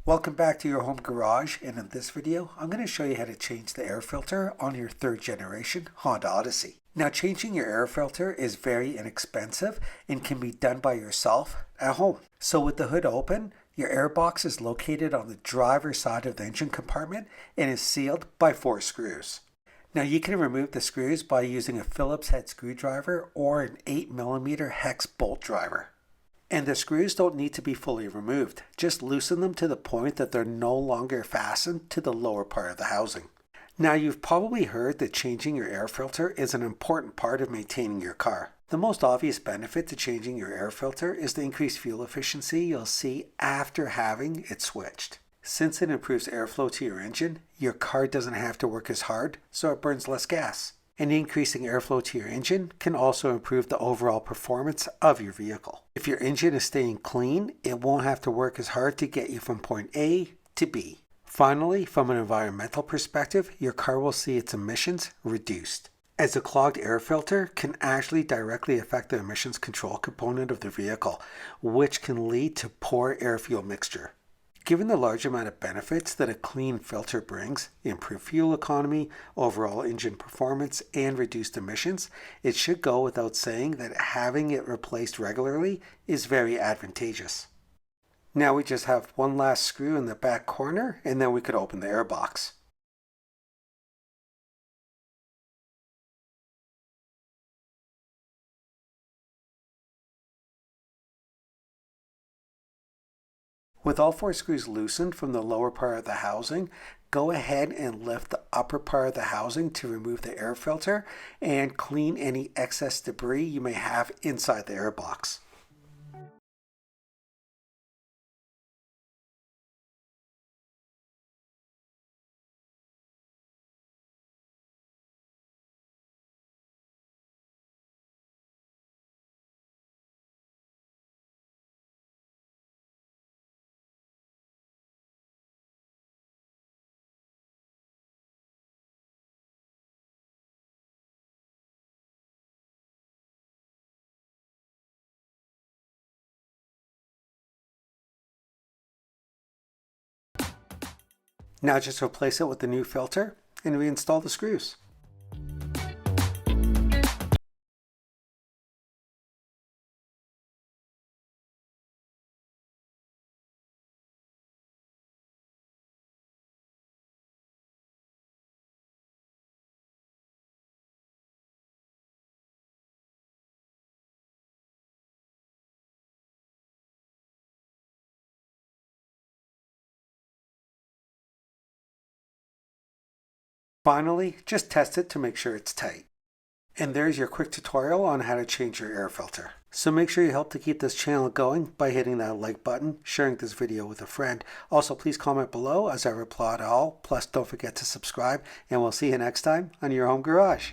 Welcome back to your home garage, and in this video I'm going to show you how to change the air filter on your third generation Honda Odyssey. Now, changing your air filter is very inexpensive and can be done by yourself at home. So with the hood open, your air box is located on the driver's side of the engine compartment and is sealed by 4 screws. Now you can remove the screws by using a Phillips head screwdriver or an 8mm hex bolt driver. And the screws don't need to be fully removed. Just loosen them to the point that they're no longer fastened to the lower part of the housing. Now, you've probably heard that changing your air filter is an important part of maintaining your car. The most obvious benefit to changing your air filter is the increased fuel efficiency you'll see after having it switched. Since it improves airflow to your engine, your car doesn't have to work as hard, so it burns less gas. And increasing airflow to your engine can also improve the overall performance of your vehicle. If your engine is staying clean, it won't have to work as hard to get you from point A to B. Finally, from an environmental perspective, your car will see its emissions reduced, as a clogged air filter can actually directly affect the emissions control component of the vehicle, which can lead to poor air-fuel mixture. Given the large amount of benefits that a clean filter brings, improved fuel economy, overall engine performance, and reduced emissions, it should go without saying that having it replaced regularly is very advantageous. Now we just have one last screw in the back corner, and then we could open the air box. With all 4 screws loosened from the lower part of the housing, go ahead and lift the upper part of the housing to remove the air filter and clean any excess debris you may have inside the air box. Now just replace it with the new filter and reinstall the screws. Finally, just test it to make sure it's tight. And there's your quick tutorial on how to change your air filter. So make sure you help to keep this channel going by hitting that like button, sharing this video with a friend. Also, please comment below as I reply to all. Plus, don't forget to subscribe, and we'll see you next time on your home garage.